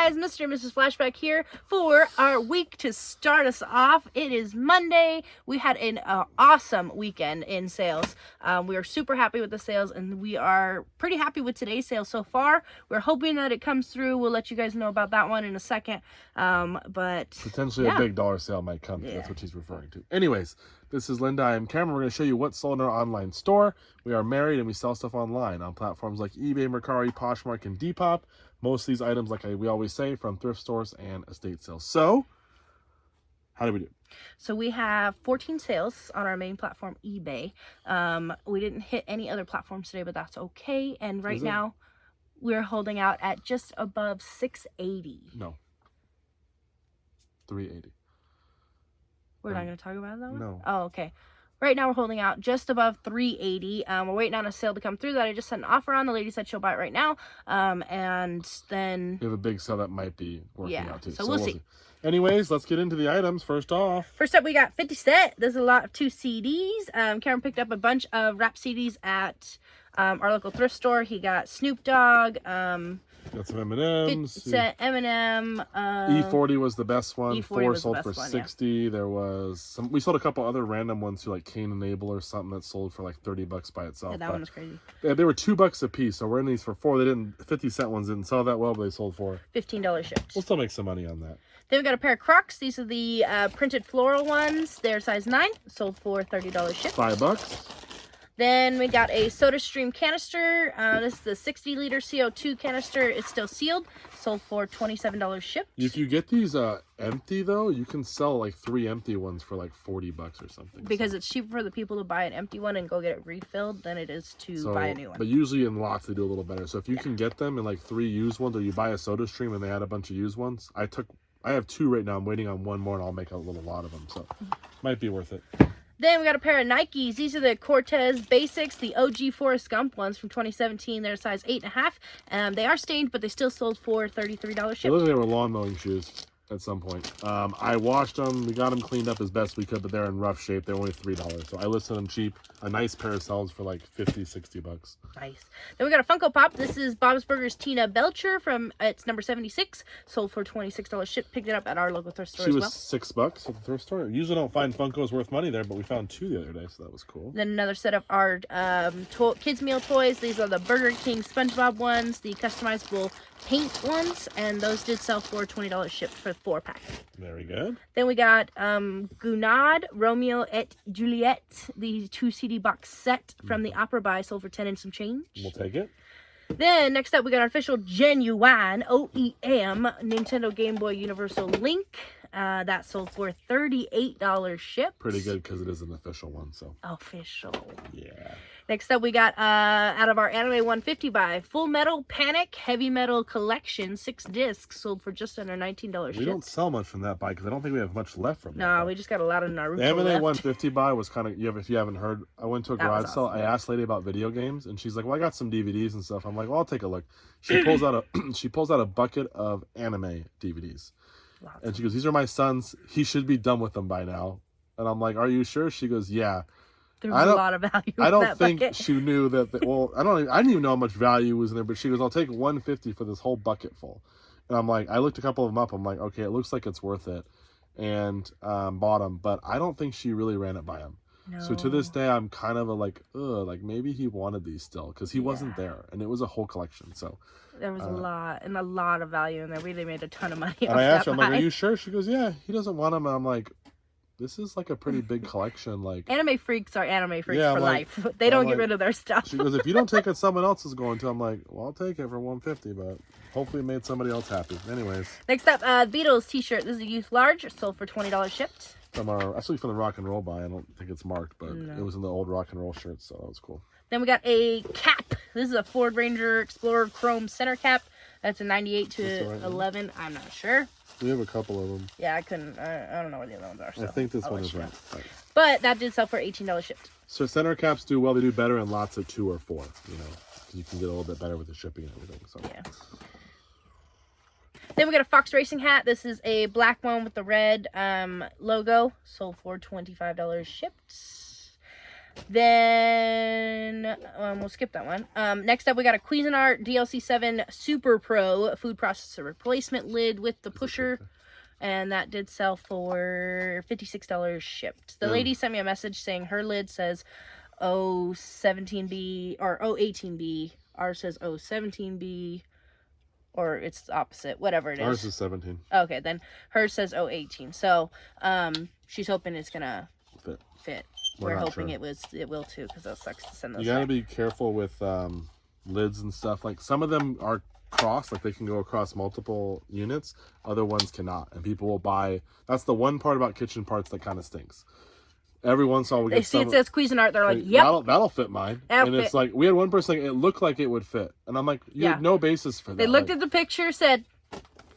guys, Mr. and Mrs. Flashback here for our week to start us off. It is Monday. We had an awesome weekend in sales. We are super happy with the sales, and we are pretty happy with today's sale so far. We're hoping that it comes through. We'll let you guys know about that one in a second. But potentially a big dollar sale might come. Yeah. That's what she's referring to. Anyways, this is Linda. I'm Cameron. We're going to show you what's sold in our online store. We are married and we sell stuff online on platforms like eBay, Mercari, Poshmark, and Depop. Most of these items, like we always say, from thrift stores and estate sales. So, how do we do? So we have 14 sales on our main platform, eBay. We didn't hit any other platforms today, but that's okay. And right now, we're holding out at just above 680. No. 380. We're not going to talk about that one? No. Oh, okay. Right now, we're holding out just above 380. We're waiting on a sale to come through that I just sent an offer on. The lady said she'll buy it right now. And then... we have a big sale that might be working out, too. So we'll see. Anyways, let's get into the items. First up, we got 50 Cent. There's a lot of 2 CDs. Karen picked up a bunch of rap CDs at our local thrift store. He got Snoop Dogg. Got some M&Ms. 50 Cent, Eminem. E40 was the best one. E40 4 was sold the for best one, 60. Yeah. There was some. We sold a couple other random ones too, like Cane Enable or something that sold for like $30 by itself. Yeah, that one was crazy. They were $2 a piece, so we're in these for 4. They didn't. 50 Cent ones didn't sell that well, but they sold for $15 shipped. We'll still make some money on that. Then we got a pair of Crocs. These are the printed floral ones. They're size 9. Sold for $30 shipped. $5. Then we got a SodaStream canister. This is the 60-liter CO2 canister. It's still sealed. Sold for $27 shipped. If you get these empty, though, you can sell like 3 empty ones for like $40 or something. Because it's cheaper for the people to buy an empty one and go get it refilled than it is to buy a new one. But usually in lots, they do a little better. So if you can get them in like 3 used ones, or you buy a SodaStream and they had a bunch of used ones. I have 2 right now. I'm waiting on 1 more, and I'll make a little lot of them. So might be worth it. Then we got a pair of Nikes. These are the Cortez Basics, the OG Forrest Gump ones from 2017. They're size 8.5. They are stained, but they still sold for $33 shipped. It looks like they were lawn mowing shoes at some point. I washed them. We got them cleaned up as best we could, but they're in rough shape. They're only $3. So I listed them cheap. A nice pair of sells for like $50-$60. Nice. Then we got a Funko Pop. This is Bob's Burgers Tina Belcher from it's number 76. Sold for $26 shipped. Picked it up at our local thrift store as well. She was $6 at the thrift store. Usually don't find Funkos worth money there, but we found 2 the other day, so that was cool. Then another set of our kids meal toys. These are the Burger King SpongeBob ones, the customizable paint ones, and those did sell for $20 shipped for 4-pack. Very good. Then we got Gounod, Romeo et Juliet, the 2 CD box set from the Opera Buy, sold for 10 and some change. We'll take it. Then next up we got our official genuine OEM Nintendo Game Boy Universal Link. That sold for $38 shipped. Pretty good because it is an official one. So official. Yeah. Next up, we got out of our Anime 150 buy, Full Metal Panic Heavy Metal Collection, 6 discs, sold for just under $19 shipped. We don't sell much from that buy because I don't think we have much left from that. No, we just got a lot of Naruto The Anime left. 150 buy was kind of, if you haven't heard, I went to a garage sale. I asked a lady about video games, and she's like, well, I got some DVDs and stuff. I'm like, well, I'll take a look. She pulls out a bucket of anime DVDs. And she goes, these are my son's. He should be done with them by now. And I'm like, are you sure? She goes, yeah. There's a lot of value. I don't think she knew that. I didn't even know how much value was in there. But she goes, "I'll take $150 for this whole bucket full." And I'm like, I looked a couple of them up. I'm like, okay, it looks like it's worth it, and bought them. But I don't think she really ran it by him. No. So to this day, I'm kind of like maybe he wanted these still because he wasn't there, and it was a whole collection. So there was a lot of value in there. We really made a ton of money. And I asked her, I'm like, are you sure? She goes, yeah, he doesn't want them. And I'm like, this is like a pretty big collection. Like anime freaks are anime freaks for life. They don't get rid of their stuff. She goes, if you don't take it, someone else is going to. I'm like, well, I'll take it for $150, but hopefully it made somebody else happy. Anyways. Next up, Beatles t-shirt. This is a youth large. Sold for $20 shipped. Actually from the rock and roll buy. I don't think it's marked, but it was in the old rock and roll shirts, so that was cool. Then we got a cap. This is a Ford Ranger Explorer Chrome center cap. That's a 98 to 11. I'm not sure. We have a couple of them. Yeah, I don't know where the other ones are. So I think this one is right. But that did sell for $18 shipped. So center caps do well. They do better in lots of 2 or 4. Because you can get a little bit better with the shipping and everything. So. Yeah. Then we got a Fox Racing hat. This is a black one with the red logo. Sold for $25 shipped. Then we'll skip that one. Next up, we got a Cuisinart DLC7 Super Pro food processor replacement lid with the pusher. And that did sell for $56 shipped. The lady sent me a message saying her lid says 017B or 018B. Ours says 017B. Or it's the opposite, whatever it is. Ours is 17. Okay, then hers says 018. So she's hoping it's going to fit. We're hoping it will too, because it sucks to send those. You got to be careful with lids and stuff. Like some of them are crossed, like they can go across multiple units. Other ones cannot, and people will buy. That's the one part about kitchen parts that kind of stinks. Every once in a while we get they see it says Cuisinart, they're like, yep, that'll fit mine. It's like we had one person like, it looked like it would fit, and I'm like, you had no basis for that. They looked at the picture, said,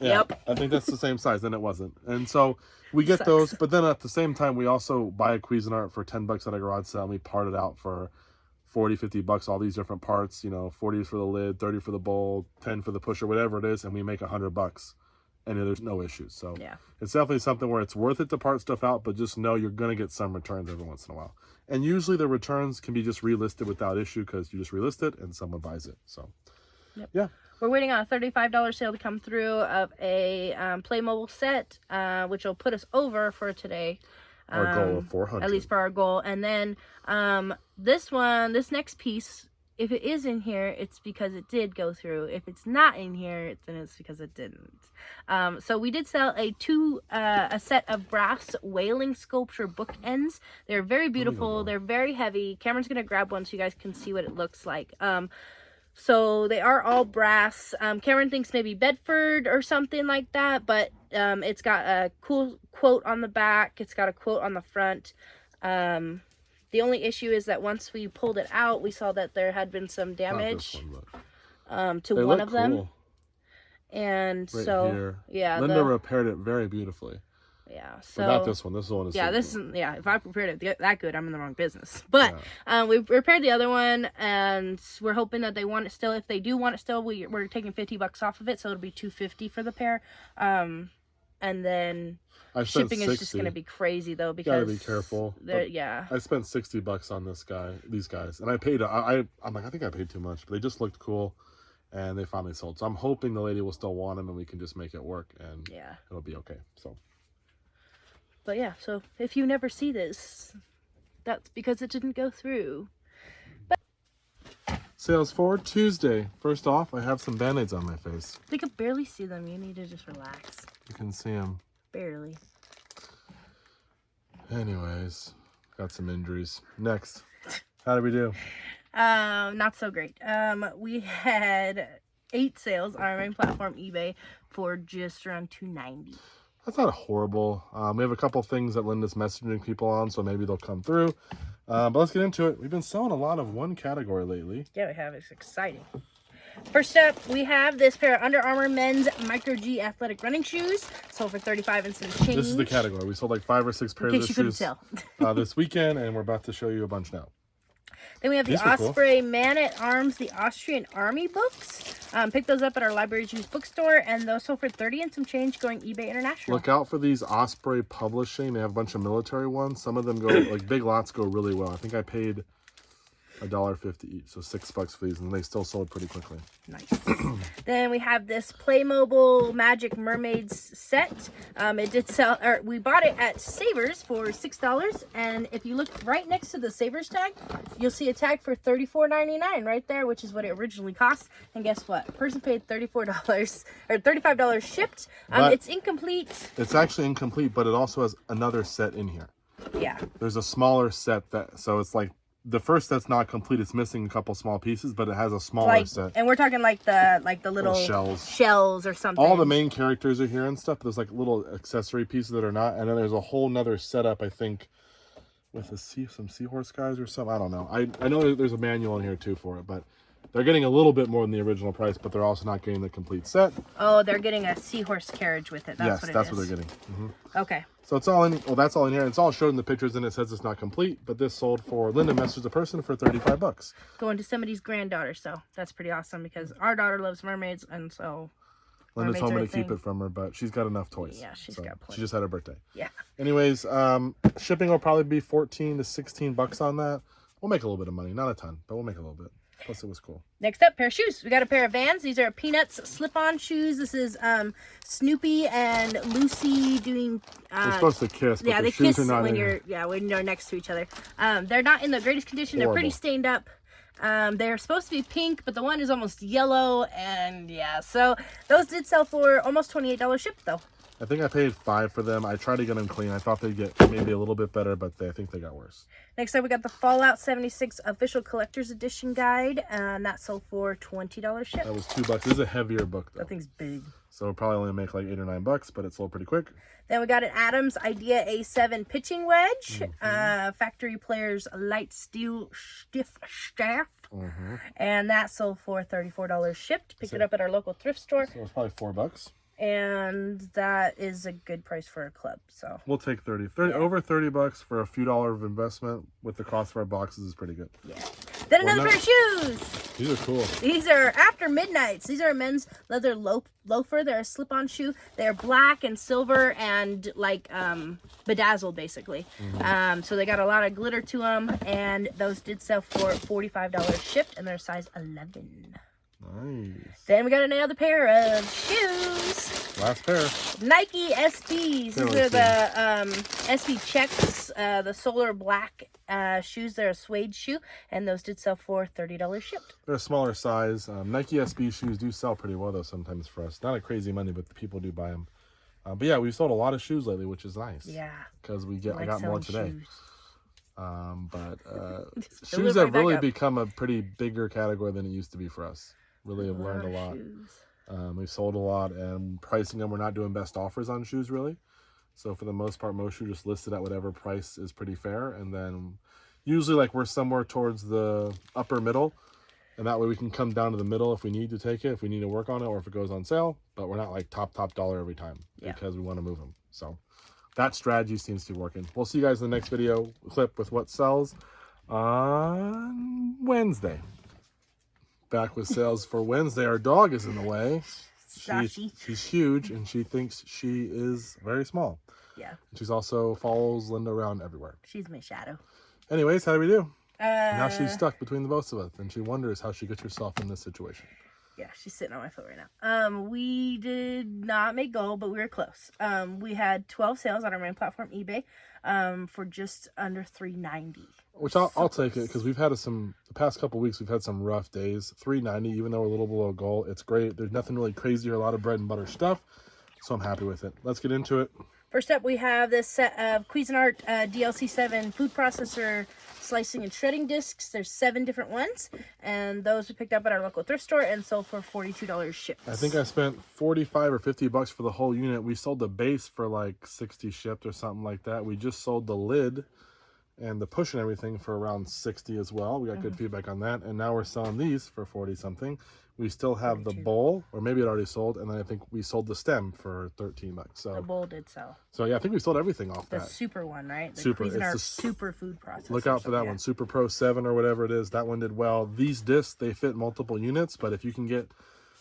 yep. I think that's the same size, and it wasn't. And so we get those, but then at the same time we also buy a Cuisinart for $10 at a garage sale, and we part it out for $40-$50, all these different parts, 40 for the lid, 30 for the bowl, 10 for the pusher, whatever it is, and we make $100, and there's no issues. So it's definitely something where it's worth it to part stuff out, but just know you're going to get some returns every once in a while. And usually the returns can be just relisted without issue, because you just relist it and someone buys it. So yeah. We're waiting on a $35 sale to come through of a Playmobil set, which will put us over for today. Our goal of 400. At least for our goal. And then this next piece, if it is in here, it's because it did go through. If it's not in here, then it's because it didn't. So we did sell a set of brass whaling sculpture bookends. They're very beautiful. They're very heavy. Cameron's going to grab one so you guys can see what it looks like. So they are all brass. Cameron thinks maybe Bedford or something like that, but it's got a cool quote on the back. It's got a quote on the front. The only issue is that once we pulled it out, we saw that there had been some damage to one of them. And so, yeah. Linda repaired it very beautifully. Yeah, so not this one. This one is if I prepared it that good, I'm in the wrong business. But we repaired the other one, and we're hoping that they want it still. If they do want it still, we're taking $50 off of it, so it'll be $250 for the pair. And then shipping is just gonna be crazy though, because gotta be careful. I spent $60 on these guys, and I paid. I'm like, I think I paid too much, but they just looked cool. And they finally sold. So I'm hoping the lady will still want them, and we can just make it work, and it'll be okay. But yeah, so if you never see this, that's because it didn't go through. Sales for Tuesday. First off, I have some Band-Aids on my face. They could barely see them. You need to just relax. You can see them. Barely. Anyways, got some injuries. Next. How did we do? Not so great. We had 8 sales on our main platform, eBay, for just around $290. That's not horrible. We have a couple things that Linda's messaging people on, so maybe they'll come through. But let's get into it. We've been selling a lot of one category lately. Yeah, we have. It's exciting. First up, we have this pair of Under Armour men's Micro G athletic running shoes. Sold for $35 and some change. This is the category. We sold like 5 or 6 pairs of shoes this weekend, and we're about to show you a bunch now. Then we have the Osprey Man-at-Arms, the Austrian Army books. Pick those up at our Libraries Used bookstore, and those sold for $30 and some change, going eBay International. Look out for these Osprey Publishing. They have a bunch of military ones. Some of them go, like big lots go really well. I think I paid $1.50 each, so $6 for these, and they still sold pretty quickly. Nice. Then we have this Playmobil Magic Mermaids set. It did sell, or we bought it at Savers for $6, and if you look right next to the Savers tag, you'll see a tag for $34.99 right there, which is what it originally cost. And guess what? A person paid $34 or $35 shipped. It's incomplete. It's actually incomplete, but it also has another set in here. Yeah. There's a smaller set so it's like the first set's not complete. It's missing a couple small pieces, but it has a smaller set. And we're talking like the little shells or something. All the main characters are here and stuff, but there's like little accessory pieces that are not. And then there's a whole nother setup, I think, with some seahorse guys or something. I don't know. I know there's a manual in here too for it, but they're getting a little bit more than the original price, but they're also not getting the complete set. Oh, they're getting a seahorse carriage with it. That's what they're getting. Mm-hmm. Okay. So it's all in. Well, that's all in here. It's all showed in the pictures, and it says it's not complete. But this sold for Linda messaged a person for $35. Going to somebody's granddaughter, so that's pretty awesome because our daughter loves mermaids, and so Linda told me to keep it from her, but she's got enough toys. Yeah, she's got plenty. She just had her birthday. Yeah. Anyways, shipping will probably be $14 to $16 on that. We'll make a little bit of money. Not a ton, but we'll make a little bit. Plus, it was cool. Next up, pair of shoes. We got a pair of Vans. These are Peanuts slip-on shoes. This is Snoopy and Lucy doing. They're supposed to kiss, but yeah, the they shoes kiss are not when in you're here. when you're next to each other. They're not in the greatest condition. They're pretty Horrible. stained up. They're supposed to be pink, but the one is almost yellow, and yeah. So those did sell for almost $28 shipped though. I think I paid $5 for them. I tried to get them clean. I thought they'd get maybe a little bit better, but I think they got worse. Next up, we got the Fallout 76 Official Collector's Edition Guide, and that sold for $20 shipped. That was $2. This is a heavier book though. That thing's big. So it'll probably only make like $8 or $9, but it sold pretty quick. Then we got an Adams Idea A7 pitching wedge, Factory Players Light Steel Stiff Staff, and that sold for $34 shipped. Picked it up at our local thrift store, So it's probably $4. and that is a good price for a club. So We'll take 30. Over $30 for a few dollars of investment with the cost of our boxes is pretty good. yeah. Then Well, another pair of shoes. These are cool. These are After Midnights. These are a men's leather loafer. They're a slip-on shoe. They're black and silver and like bedazzled basically. So they got a lot of glitter to them, and those did sell for $45 shipped, and they're size 11. Nice. Then we got another pair of shoes. Last pair. Nike SBs. These are the SB Checks, the solar black shoes. They're a suede shoe, and those did sell for $30 shipped. They're a smaller size. Nike SB shoes do sell pretty well though sometimes for us. Not a crazy money, but the people do buy them. But yeah, we've sold a lot of shoes lately, which is nice. Yeah. Because I I got more today. Shoes. Shoes have really become a pretty bigger category than it used to be for us. Really have learned a lot. We've sold a lot, and pricing them, we're not doing best offers on shoes really. So for the most part, most shoes just listed at whatever price is pretty fair, and then usually like we're somewhere towards the upper middle, and that way we can come down to the middle if we need to take it, if we need to work on it, or if it goes on sale. But we're not like top dollar every time because we want to move them. So that strategy seems to be working. We'll see you guys in the next video clip with what sells on Wednesday. Back with sales for Wednesday. Our dog is in the way. She's huge, and she thinks she is very small. Yeah. She's also follows Linda around everywhere. She's my shadow. Anyways, how do we do? Now she's stuck between the both of us, and she wonders how she gets herself in this situation. Yeah, she's sitting on my foot right now. We did not make goal, but we were close. We had 12 sales on our main platform, eBay, for just under $390. Which I'll take it, because we've had the past couple weeks, we've had some rough days. $390, even though we're a little below goal, it's great. There's nothing really crazy or a lot of bread and butter stuff, so I'm happy with it. Let's get into it. First up, we have this set of Cuisinart DLC7 food processor slicing and shredding discs. There's 7 different ones, and those we picked up at our local thrift store and sold for $42 shipped. I think I spent $45 or $50 for the whole unit. We sold the base for like 60 shipped or something like that. We just sold the lid and the push and everything for around 60 as well. We got good feedback on that, and now we're selling these for 40 something. We still have 42. The bowl, or maybe it already sold, and then I think we sold the stem for $13. So the bowl did sell. So yeah, I think we sold everything off the that. The super one, right? The super. Cuisinart it's the super food processor. Look out for that one, Super Pro 7 or whatever it is. That one did well. These discs, they fit multiple units, but if you can get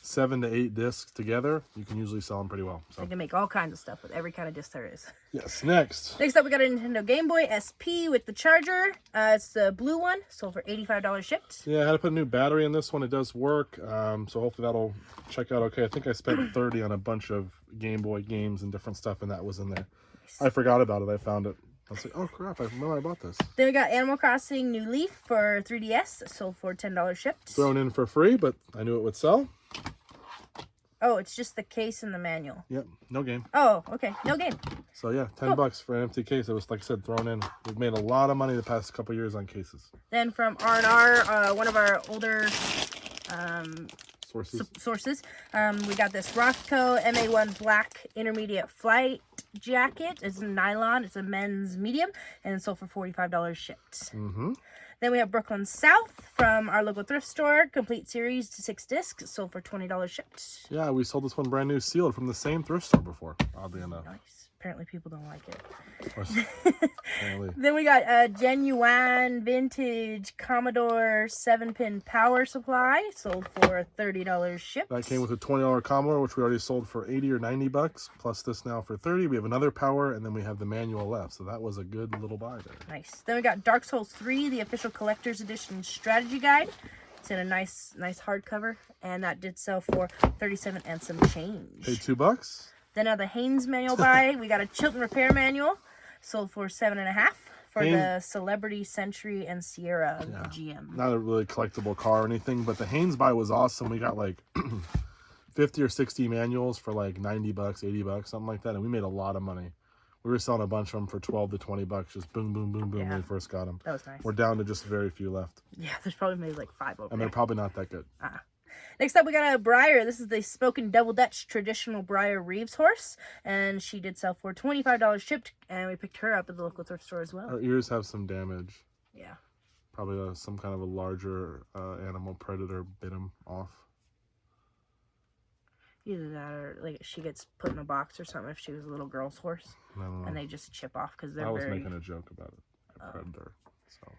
7 to 8 discs together, you can usually sell them pretty well. So they can make all kinds of stuff with every kind of disc there is. Yes. Next up, we got a Nintendo Game Boy SP with the charger. It's the blue one, sold for $85 shipped. Yeah, I had to put a new battery in this one. It does work, so hopefully that'll check out okay. I think I spent $30 on a bunch of Game Boy games and different stuff, and that was in there. Nice. I forgot about it. I found it. I was like, oh crap, I remember I bought this. Then we got Animal Crossing New Leaf for 3DS, sold for $10 shipped. Thrown in for free, but I knew it would sell. Oh, it's just the case and the manual. Yep, no game. Oh, okay, no game. So yeah, $10 for an empty case. It was, like I said, thrown in. We've made a lot of money the past couple years on cases. Then from R&R, one of our older sources, we got this Rothco MA1 Black Intermediate Flight Jacket. It's nylon. It's a men's medium, and it's sold for $45 shipped. Then we have Brooklyn South from our local thrift store. Complete series, 6 discs, sold for $20 shipped. Yeah, we sold this one brand new sealed from the same thrift store before, oddly enough. Nice. Apparently people don't like it. Of course. Then we got a genuine vintage Commodore 7-pin power supply, sold for $30 shipped. That came with a $20 Commodore, which we already sold for $80 or $90, plus this now for $30. We have another power, and then we have the manual left, so that was a good little buy there. Nice. Then we got Dark Souls 3, the official Special Collector's Edition Strategy Guide. It's in a nice hardcover, and that did sell for $37 and some change. Paid $2. Then the Haynes manual buy. We got a Chilton Repair manual, sold for $7.50 for the Celebrity, Century, and Sierra GM. Not a really collectible car or anything, but the Haynes buy was awesome. We got like 50 or 60 manuals for like $90, $80, something like that, and we made a lot of money. We were selling a bunch of them for $12 to $20, just boom, boom, boom, boom when we first got them. That was nice. We're down to just very few left. Yeah, there's probably maybe like 5 over And they're probably not that good. Next up, we got a Breyer. This is the Spoken Double Dutch traditional Breyer Reeves horse, and she did sell for $25 shipped, and we picked her up at the local thrift store as well. Her ears have some damage. Yeah. Probably some kind of a larger animal predator bit him off. Either that or like she gets put in a box or something if she was a little girl's horse. I don't know. And they just chip off because they're I was making a joke about it. A predator. So,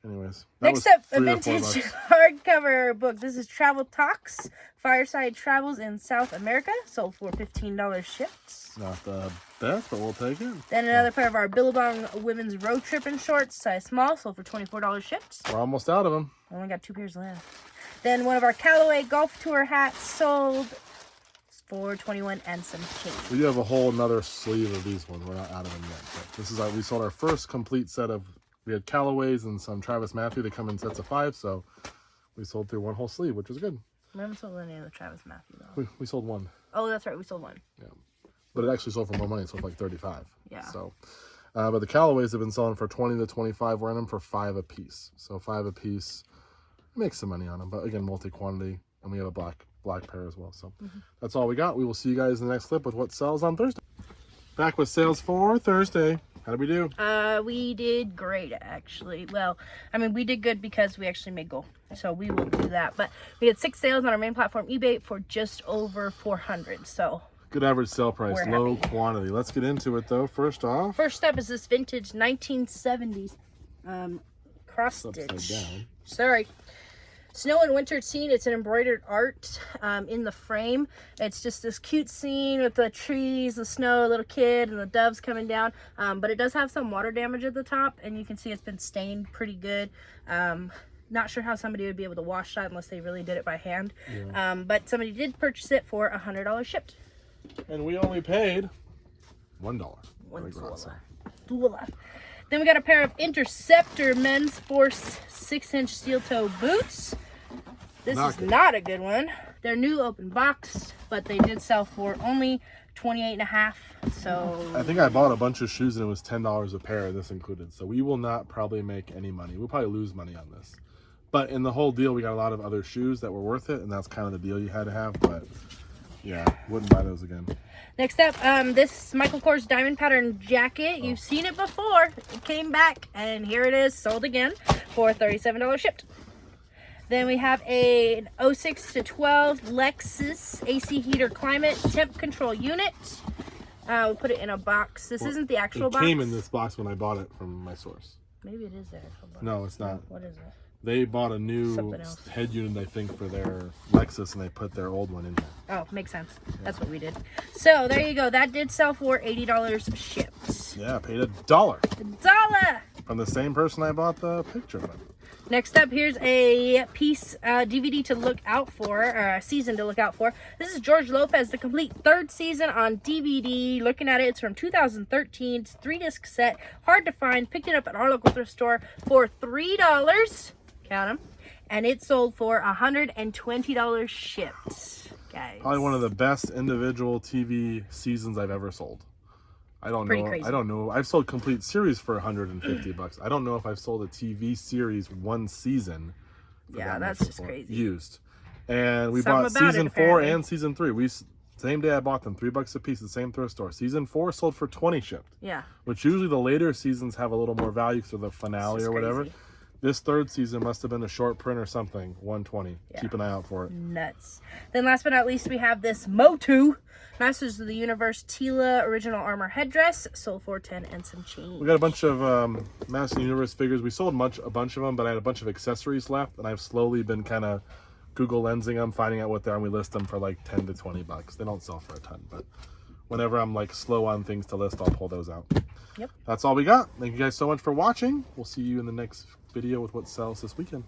anyways. Next up, a vintage hardcover book. This is Travel Talks, Fireside Travels in South America. Sold for $15 shipped. Not the best, but we'll take it. Then another pair of our Billabong women's road tripping shorts, size small, sold for $24 shipped. We're almost out of them. Only got 2 pairs left. Then one of our Callaway Golf Tour hats sold for $21 and some change. We do have a whole another sleeve of these ones. We're not out of them yet. But this is we sold our first complete set of. We had Callaways and some Travis Matthew. They come in sets of 5, so we sold through one whole sleeve, which was good. We haven't sold any of the Travis Matthew though. We sold one. Oh, that's right. We sold one. Yeah, but it actually sold for more money. It sold for like 35. Yeah. So, but the Callaways have been selling for 20 to 25. We're in them for 5 a piece. So 5 a piece. Make some money on them, but again, multi-quantity, and we have a black pair as well. So that's all we got. We will see you guys in the next clip with what sells on Thursday. Back with sales for Thursday. How did we do? We did great, actually. Well, I mean, we did good because we actually made goal, so we will do that. But we had 6 sales on our main platform, eBay, for just over 400. So good average sale price, we're low happy. quantity. Let's get into it though. First off, first up is this vintage 1970s cross upside stitch. down. Sorry. Snow and winter scene. It's an embroidered art in the frame. It's just this cute scene with the trees, the snow, a little kid, and the doves coming down. But it does have some water damage at the top, and you can see it's been stained pretty good. Not sure how somebody would be able to wash that unless they really did it by hand. Yeah. But somebody did purchase it for $100 shipped. And we only paid $1. $1. Then we got a pair of Interceptor Men's Force 6-inch steel toe boots. This is not a good one. They're new open box, but they did sell for only $28.50. So I think I bought a bunch of shoes and it was $10 a pair, this included. So we will not probably make any money. We'll probably lose money on this. But in the whole deal, we got a lot of other shoes that were worth it, and that's kind of the deal you had to have. But yeah, wouldn't buy those again. Next up, this Michael Kors diamond pattern jacket. You've seen it before. It came back, and here it is, sold again for $37 shipped. Then we have an 06 to 12 Lexus AC heater climate temp control unit. We put it in a box. This isn't the actual box. It came in this box when I bought it from my source. Maybe it is the actual box. No, it's not. What is it? They bought a new head unit, I think, for their Lexus, and they put their old one in here. Oh, makes sense. That's what we did. So there you go. That did sell for $80 shipped. Yeah, paid $1. $1! From the same person I bought the picture of. Next up, here's a piece DVD to look out for, or a season to look out for. This is George Lopez, the complete 3rd season on DVD. Looking at it, it's from 2013. It's a 3-disc set, hard to find. Picked it up at our local thrift store for $3. Count them. And it sold for $120 shipped, guys. Probably one of the best individual TV seasons I've ever sold. I don't know. Crazy. I don't know. I've sold complete series for $150. I don't know if I've sold a TV series one season. Yeah, that's just crazy. Used, and we bought season 4 and season 3. Same day I bought them, $3 a piece, the same thrift store. Season 4 sold for $20 shipped. Yeah. Which usually the later seasons have a little more value for the finale or whatever. Crazy. This 3rd season must have been a short print or something. $120. Yeah. Keep an eye out for it. Nuts. Then last but not least, we have this Motu Masters of the Universe Tila original armor headdress. Sold for $10 and some change. We got a bunch of Masters of the Universe figures. We sold a bunch of them, but I had a bunch of accessories left, and I've slowly been kind of Google lensing them, finding out what they are, and we list them for like $10 to $20. They don't sell for a ton, but whenever I'm like slow on things to list, I'll pull those out. Yep. That's all we got. Thank you guys so much for watching. We'll see you in the next video with what sells this weekend.